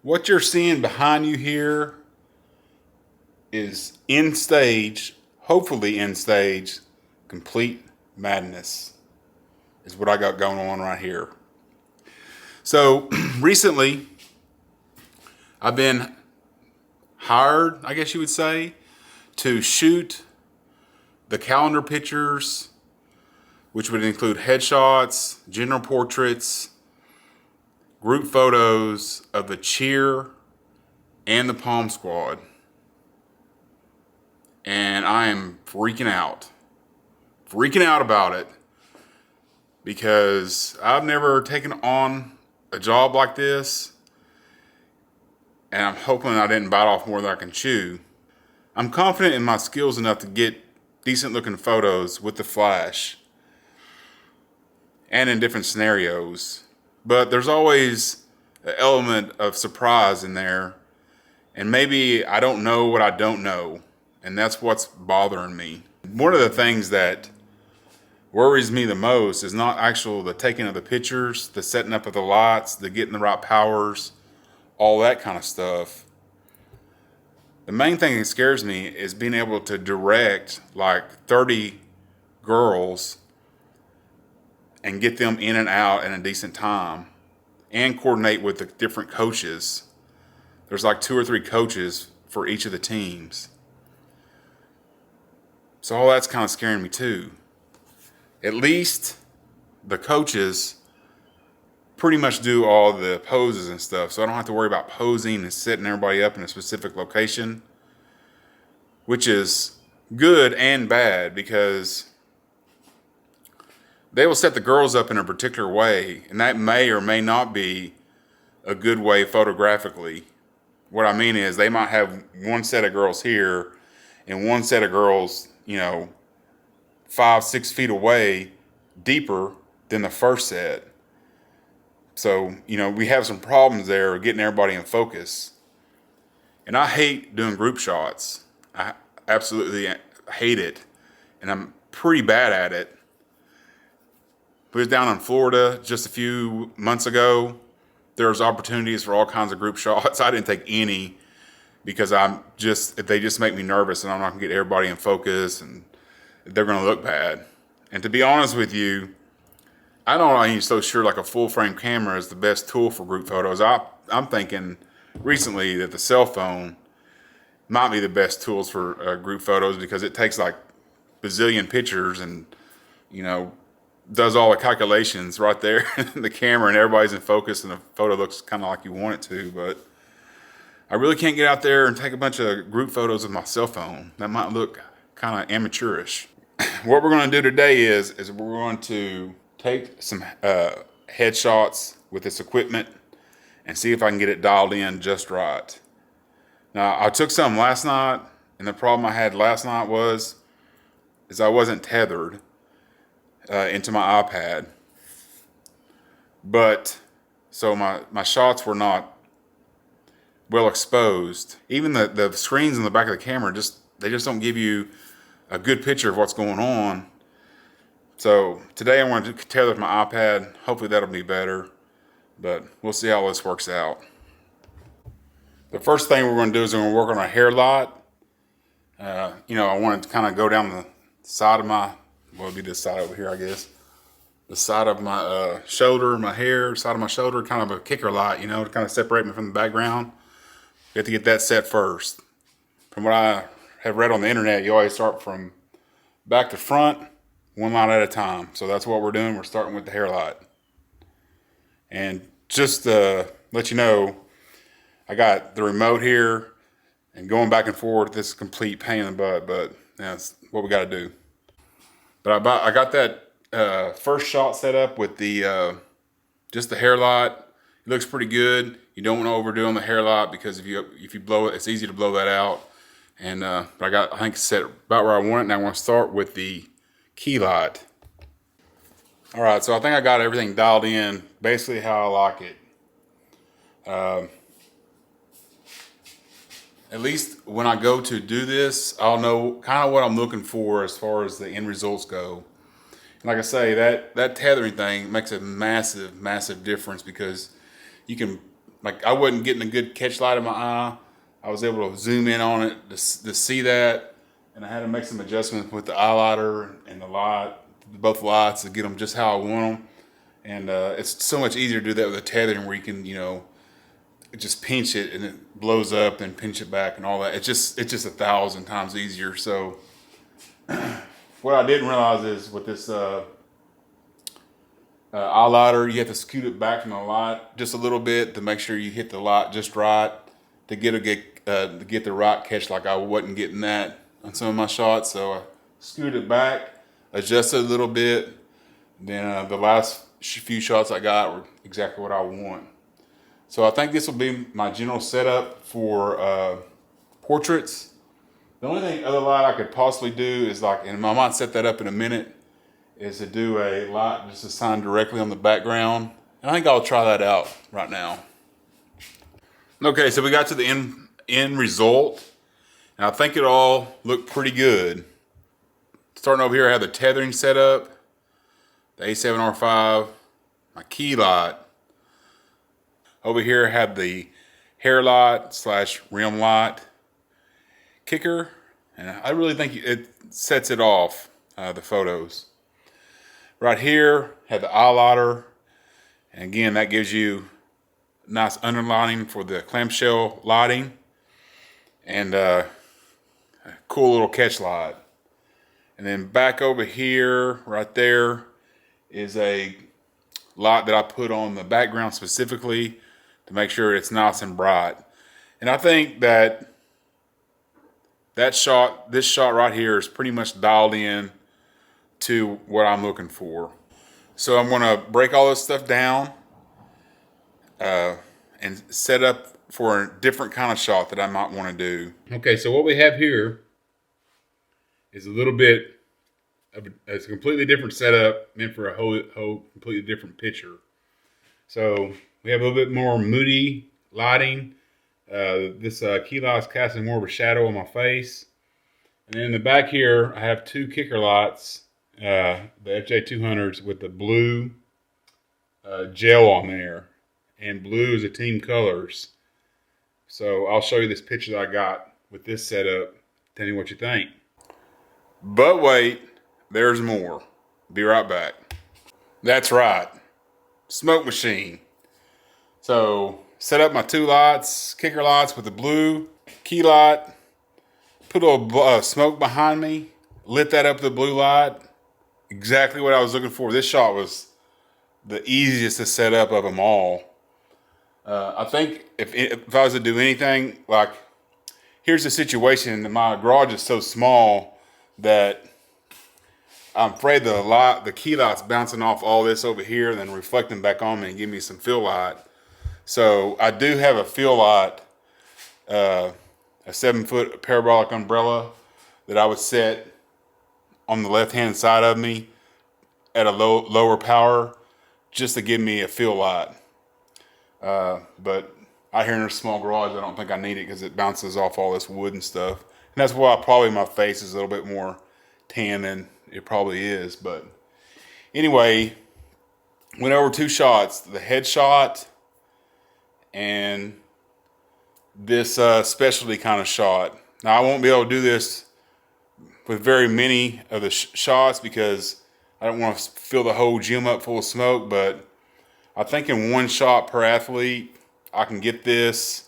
What you're seeing behind you here is in stage, hopefully in stage, complete madness is what I got going on right here. So recently, I've been hired, I guess you would say, to shoot the calendar pictures, which would include headshots, general portraits, group photos of the cheer and the Palm Squad. And I am freaking out about it because I've never taken on a job like this, and I'm hoping I didn't bite off more than I can chew. I'm confident in my skills enough to get decent looking photos with the flash and in different scenarios, but there's always an element of surprise in there, and maybe I don't know what I don't know, and that's what's bothering me. One of the things that worries me the most is not actual the taking of the pictures, the setting up of the lights, the getting the right powers, all that kind of stuff. The main thing that scares me is being able to direct like 30 girls and get them in and out in a decent time and coordinate with the different coaches. There's like 2 or 3 coaches for each of the teams. So all that's kind of scaring me too. At least the coaches pretty much do all the poses and stuff, so I don't have to worry about posing and setting everybody up in a specific location, which is good and bad because they will set the girls up in a particular way, and that may or may not be a good way photographically. What I mean is they might have one set of girls here and one set of girls, 5-6 feet away, deeper than the first set. So, we have some problems there getting everybody in focus. And I hate doing group shots. I absolutely hate it. And I'm pretty bad at it. We was down in Florida just a few months ago. There was opportunities for all kinds of group shots. I didn't take any because they just make me nervous, and I'm not gonna get everybody in focus, and they're gonna look bad. And to be honest with you, I don't ain't so sure like a full frame camera is the best tool for group photos. I'm thinking recently that the cell phone might be the best tools for group photos because it takes like bazillion pictures and does all the calculations right there in the camera, and everybody's in focus and the photo looks kind of like you want it to. But I really can't get out there and take a bunch of group photos with my cell phone. That might look kind of amateurish. What we're going to do today is we're going to take some headshots with this equipment and see if I can get it dialed in just right. Now, I took some last night, and the problem I had last night is I wasn't tethered into my iPad. But, so my shots were not well exposed. Even the screens in the back of the camera, they just don't give you a good picture of what's going on. So today I want to tether with my iPad. Hopefully that'll be better, but we'll see how this works out. The first thing we're going to do is we're going to work on our hair light. I want to kind of go down the side of it'll be this side over here, I guess. The side of my shoulder, my hair, side of my shoulder, kind of a kicker light, to kind of separate me from the background. You have to get that set first. From what I have read on the internet, you always start from back to front, one light at a time. So that's what we're doing. We're starting with the hair light. And just to let you know, I got the remote here, and going back and forth, this is a complete pain in the butt, but that's what we got to do. But I got that first shot set up with the just the hair light. It looks pretty good. You don't want to overdo on the hair light because if you blow it, it's easy to blow that out. And but I think it's set about where I want it. Now I want to start with the key light. All right, so I think I got everything dialed in basically how I like it. At least when I go to do this, I'll know kind of what I'm looking for as far as the end results go. And like I say, that tethering thing makes a massive, massive difference because you can like I wasn't getting a good catch light in my eye. I was able to zoom in on it to see that, and I had to make some adjustments with the eyeliner and the light, both lights, to get them just how I want them. And it's so much easier to do that with a tethering, where you can, you know, just pinch it and it blows up and pinch it back and all that. It's just 1,000 times easier. So what I didn't realize is with this eyeliner, you have to scoot it back from the light just a little bit to make sure you hit the light just right to get the right catch. Like I wasn't getting that on some of my shots, so I scooted it back, adjusted a little bit. Then the last few shots I got were exactly what I want. So I think this will be my general setup for portraits. The only other light I could possibly do is like, and I might set that up in a minute, is to do a light just assigned directly on the background. And I think I'll try that out right now. Okay, so we got to the end result, and I think it all looked pretty good. Starting over here, I have the tethering set up, the A7R5, my key light. Over here, I have the hair light / rim light kicker, and I really think it sets it off, the photos. Right here, have the eyeliner, and again, that gives you nice underlining for the clamshell lighting, and a cool little catch light. And then back over here, right there, is a light that I put on the background specifically to make sure it's nice and bright. And I think that this shot right here is pretty much dialed in to what I'm looking for. So I'm gonna break all this stuff down and set up for a different kind of shot that I might want to do. Okay, so what we have here is a little bit of it's a completely different setup, meant for a whole completely different picture. So we have a little bit more moody lighting. This key light is casting more of a shadow on my face. And then in the back here, I have two kicker lights, the FJ200s with the blue gel on there. And blue is the team colors. So I'll show you this picture that I got with this setup. Tell me what you think. But wait, there's more. Be right back. That's right, smoke machine. So set up my two lights, kicker lights with the blue key light, put a little smoke behind me, lit that up with the blue light. Exactly what I was looking for. This shot was the easiest to set up of them all. I think if I was to do anything, like, here's the situation. My garage is so small that I'm afraid the key light's bouncing off all this over here and then reflecting back on me and giving me some fill light. So I do have a fill light, a 7-foot parabolic umbrella that I would set on the left-hand side of me at a lower power just to give me a fill light. But out here in a small garage, I don't think I need it because it bounces off all this wood and stuff. And that's why probably my face is a little bit more tan than it probably is. But anyway, went over two shots, the headshot and this specialty kind of shot. Now I won't be able to do this with very many of the shots because I don't want to fill the whole gym up full of smoke, but I think in one shot per athlete, I can get this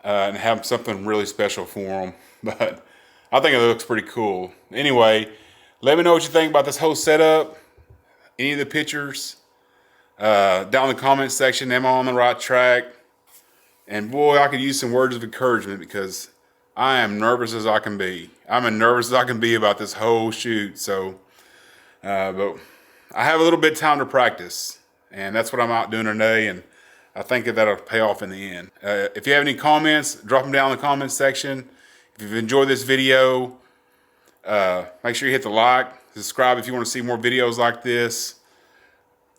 and have something really special for them. But I think it looks pretty cool. Anyway, let me know what you think about this whole setup, any of the pictures, down in the comment section. Am I on the right track? And boy, I could use some words of encouragement because I am nervous as I can be. I'm as nervous as I can be about this whole shoot. So, but I have a little bit of time to practice. And that's what I'm out doing today, and I think that'll pay off in the end. If you have any comments, drop them down in the comments section. If you've enjoyed this video, make sure you hit the like, subscribe if you want to see more videos like this.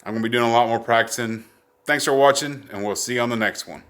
I'm going to be doing a lot more practicing. Thanks for watching, and we'll see you on the next one.